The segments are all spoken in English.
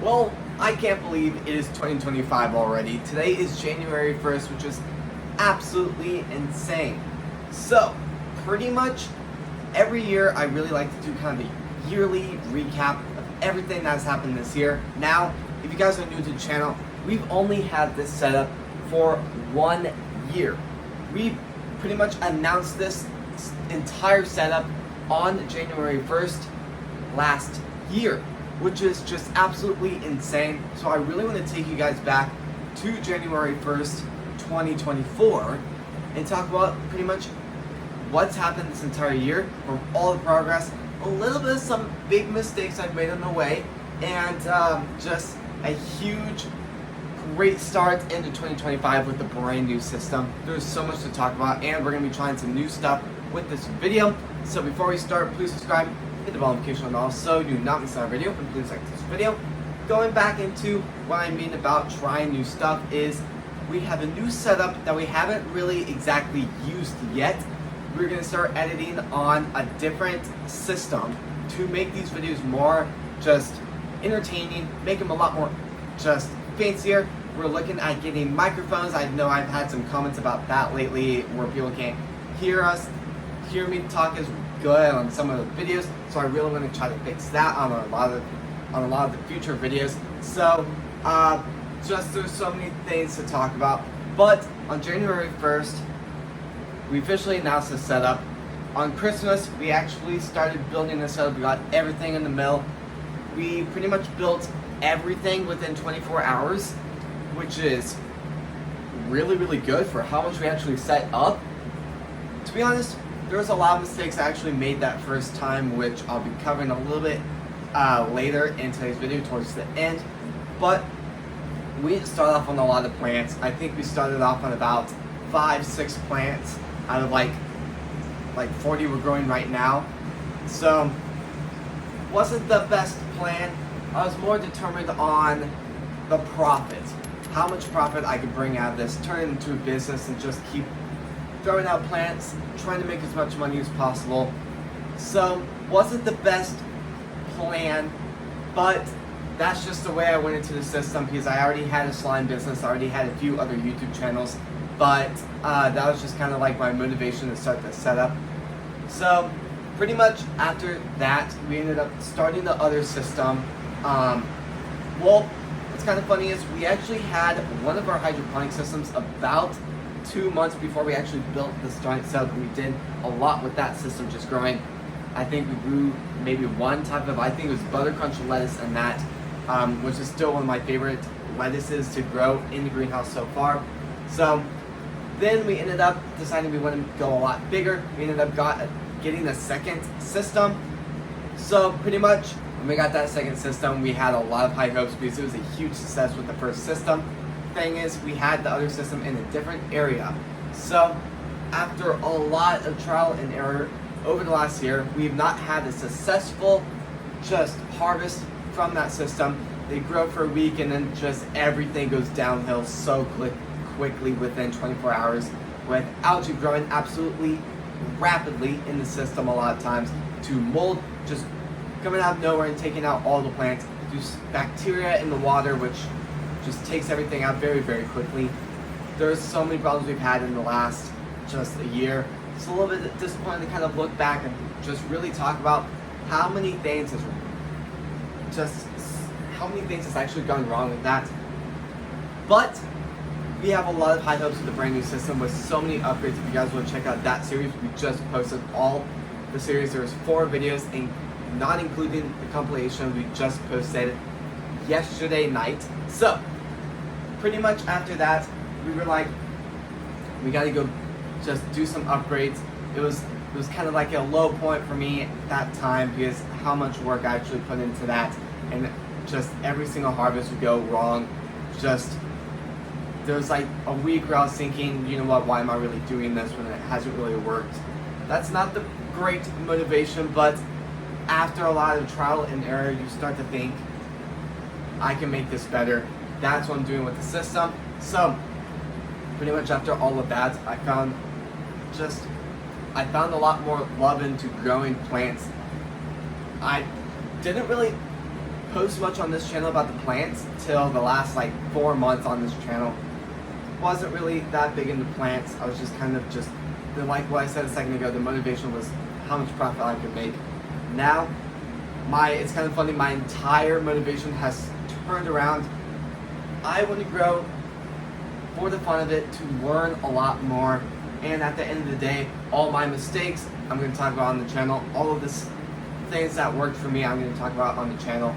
Well, I can't believe it is 2025 already. Today is January 1st, which is absolutely insane. So, pretty much every year I really like to do kind of a yearly recap of everything that's happened this year. Now, if you guys are new to the channel, we've only had this setup for 1 year. We pretty much announced this entire setup on January 1st last year, which is just absolutely insane. So I really want to take you guys back to January 1st, 2024 and talk about pretty much what's happened this entire year, from all the progress, a little bit of some big mistakes I've made on the way, and just a huge great start into 2025 with the brand new system. There's so much to talk about, and we're going to be trying some new stuff with this video. So before we start, please subscribe, hit the bell notification on all so you do not miss our video, and please like this video. Going back into what I mean about trying new stuff is we have a new setup that we haven't really exactly used yet. We're going to start editing on a different system to make these videos more just entertaining, make them a lot more just fancier. We're looking at getting microphones. I know I've had some comments about that lately where people can't hear me talk as good on some of the videos, so I really want to try to fix that on a lot of the future videos. So just there's so many things to talk about. But on January 1st, we officially announced the setup. On Christmas, we actually started building the setup. We got everything in the mill. We pretty much built everything within 24 hours, which is really, really good for how much we actually set up. To be honest, there was a lot of mistakes I actually made that first time, which I'll be covering a little bit later in today's video towards the end. But we didn't start off on a lot of plants. I think we started off on about 5-6 plants out of like 40 we're growing right now. So wasn't the best plan. I was more determined on the profit, how much profit I could bring out of this, turn it into a business, and just keep throwing out plants, trying to make as much money as possible. So wasn't the best plan, but that's just the way I went into the system, because I already had a slime business, I already had a few other YouTube channels, but that was just kind of like my motivation to start this setup. So pretty much after that, we ended up starting the other system. Well, what's kind of funny is we actually had one of our hydroponic systems about 2 months before we actually built this giant setup. We did a lot with that system, just growing. I think we grew maybe one type of, I think it was buttercrunch lettuce, and that, which is still one of my favorite lettuces to grow in the greenhouse so far. So then we ended up deciding we wanted to go a lot bigger. We ended up getting a second system. So pretty much when we got that second system, we had a lot of high hopes because it was a huge success with the first system. Thing is, we had the other system in a different area. So after a lot of trial and error over the last year, we've not had a successful just harvest from that system. They grow for a week and then just everything goes downhill so quickly within 24 hours, with algae growing absolutely rapidly in the system a lot of times, to mold just coming out of nowhere and taking out all the plants, just bacteria in the water, which just takes everything out very, very quickly. There's so many problems we've had in the last just a year. It's a little bit disappointing to kind of look back and just really talk about how many things has actually gone wrong with that. But we have a lot of high hopes with the brand new system with so many upgrades. If you guys want to check out that series, we just posted all the series. There's 4 videos, and not including the compilation we just posted yesterday night. So pretty much after that, we were like, we gotta go just do some upgrades. It was kind of like a low point for me at that time, because how much work I actually put into that, and just every single harvest would go wrong. Just there was like a week where I was thinking, you know what, why am I really doing this when it hasn't really worked? That's not the great motivation, but after a lot of trial and error, you start to think, I can make this better. That's what I'm doing with the system. So pretty much after all of that, I found a lot more love into growing plants. I didn't really post much on this channel about the plants till the last like 4 months on this channel. Wasn't really that big into plants. I was just kind of just, like what I said a second ago, the motivation was how much profit I could make. Now, it's kind of funny, my entire motivation has turned around. I want to grow for the fun of it, to learn a lot more, and at the end of the day, all my mistakes I'm going to talk about on the channel. All of this things that worked for me I'm going to talk about on the channel.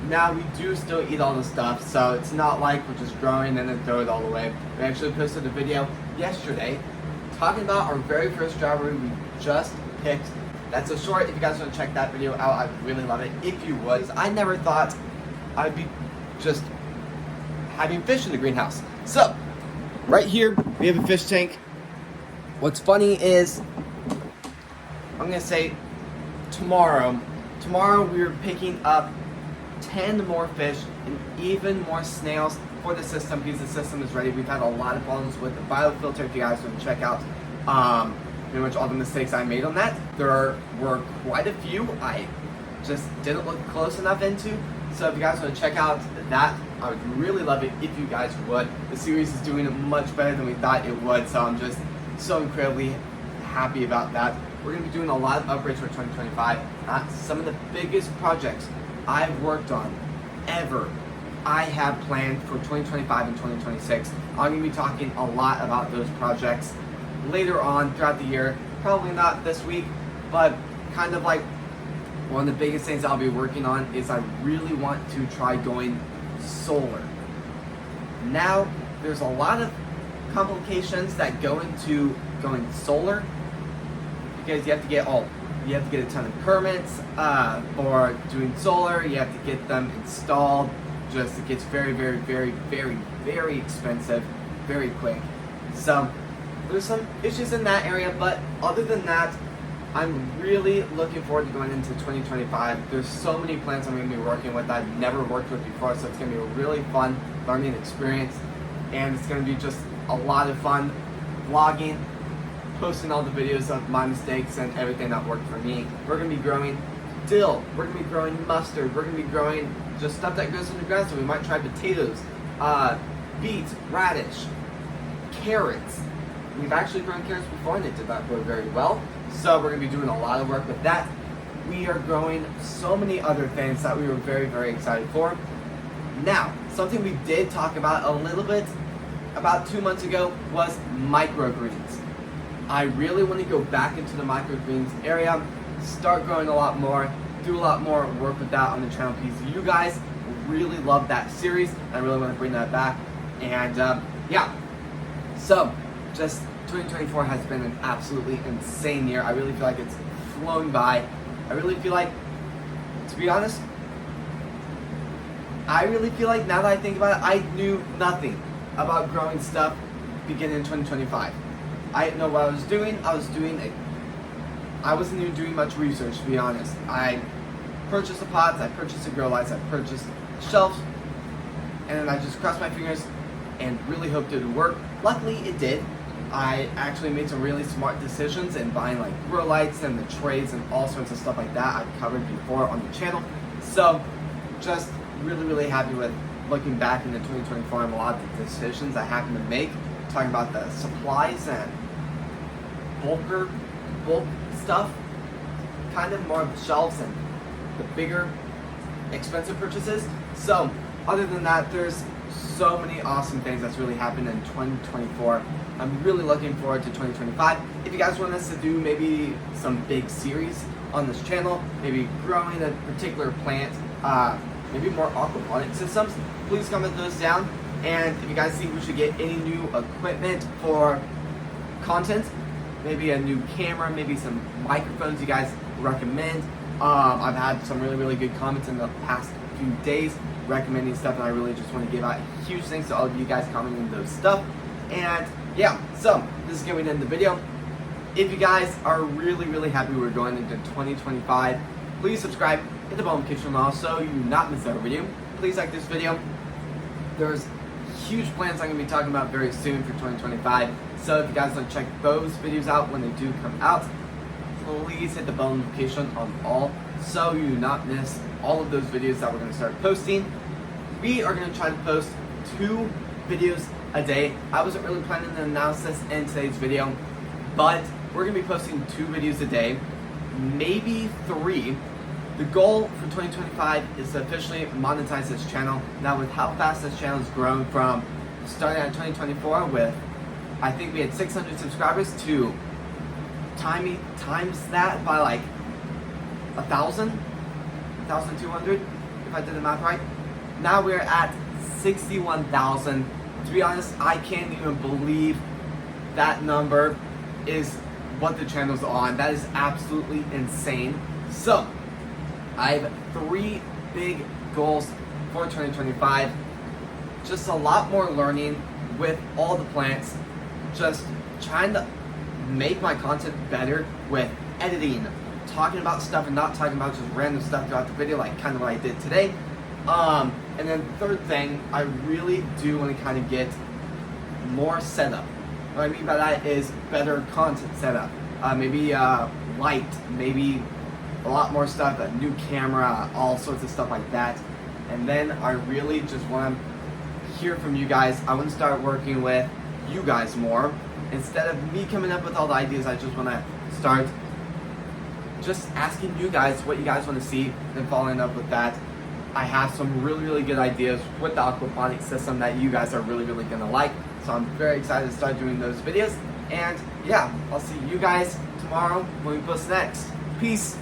Now, we do still eat all the stuff, so it's not like we're just growing and then throw it all away. We actually posted a video yesterday talking about our very first strawberry we just picked. That's a short. If you guys want to check that video out, I'd really love it if you would. I never thought I'd be just having fish in the greenhouse. So, right here, we have a fish tank. What's funny is, I'm going to say tomorrow we're picking up 10 more fish and even more snails for the system, because the system is ready. We've had a lot of problems with the biofilter. If you guys want to check out pretty much all the mistakes I made on that, there were quite a few I just didn't look close enough into. So if you guys want to check out that, I would really love it if you guys would. The series is doing much better than we thought it would, so I'm just so incredibly happy about that. We're going to be doing a lot of upgrades for 2025. Some of the biggest projects I've worked on ever, I have planned for 2025 and 2026. I'm going to be talking a lot about those projects later on throughout the year. Probably not this week, but kind of like one of the biggest things I'll be working on is I really want to try going solar. Now, there's a lot of complications that go into going solar, because you have to get a ton of permits for doing solar. You have to get them installed. Just it gets very, very, very, very, very expensive very quick. So there's some issues in that area, but other than that, I'm really looking forward to going into 2025. There's so many plants I'm going to be working with that I've never worked with before, so it's going to be a really fun learning experience, and it's going to be just a lot of fun vlogging, posting all the videos of my mistakes and everything that worked for me. We're going to be growing dill, we're going to be growing mustard, we're going to be growing just stuff that grows in the ground, so we might try potatoes, beets, radish, carrots. We've actually grown carrots before and it did not grow very well, so we're going to be doing a lot of work with that. We are growing so many other things that we were very, very excited for. Now, something we did talk about a little bit about 2 months ago was microgreens. I really want to go back into the microgreens area, start growing a lot more, do a lot more work with that on the channel, because you guys really love that series. I really want to bring that back. And yeah, so just 2024 has been an absolutely insane year. I really feel like it's flown by. I really feel like, to be honest, I really feel like now that I think about it, I knew nothing about growing stuff beginning in 2025. I didn't know what I was doing. I wasn't even doing much research, to be honest. I purchased the pots, I purchased the grow lights, I purchased shelves, and then I just crossed my fingers and really hoped it would work. Luckily, it did. I actually made some really smart decisions in buying like grow lights and the trays and all sorts of stuff like that I've covered before on the channel. So just really, really happy with looking back into 2024 and a lot of the decisions I happened to make, talking about the supplies and bulk stuff, kind of more of the shelves and the bigger expensive purchases. So other than that, there's so many awesome things that's really happened in 2024. I'm really looking forward to 2025. If you guys want us to do maybe some big series on this channel, maybe growing a particular plant, maybe more aquaponic systems, please comment those down. And if you guys think we should get any new equipment for content, maybe a new camera, maybe some microphones you guys recommend. I've had some really, really good comments in the past few days recommending stuff, and I really just want to give out huge thanks to all of you guys commenting those stuff. And yeah, so this is going to end the video. If you guys are really, really happy we're going into 2025, please subscribe, hit the bell notification bell so you do not miss our video. Please like this video. There's huge plans I'm going to be talking about very soon for 2025. So if you guys want to check those videos out when they do come out, please hit the bell notification on all so you do not miss all of those videos that we're going to start posting. We are going to try to post 2 videos a day. I wasn't really planning to announce this in today's video, but we're going to be posting 2 videos a day, maybe 3. The goal for 2025 is to officially monetize this channel. Now, with how fast this channel has grown from starting at 2024 with, I think we had 600 subscribers, to times that by like 1,000, 1,200, if I did the math right. Now we're at 61,000. To be honest, I can't even believe that number is what the channel's on. That is absolutely insane. So, I have 3 big goals for 2025. Just a lot more learning with all the plants. Just trying to make my content better with editing, talking about stuff and not talking about just random stuff throughout the video, like kind of what I did today. And then third thing, I really do want to kind of get more setup. What I mean by that is better content setup. Maybe light, maybe a lot more stuff, a new camera, all sorts of stuff like that. And then I really just want to hear from you guys. I want to start working with you guys more. Instead of me coming up with all the ideas, I just want to start just asking you guys what you guys want to see and following up with that. I have some really good ideas with the aquaponics system that you guys are really going to like. So I'm very excited to start doing those videos. And yeah, I'll see you guys tomorrow when we post next. Peace.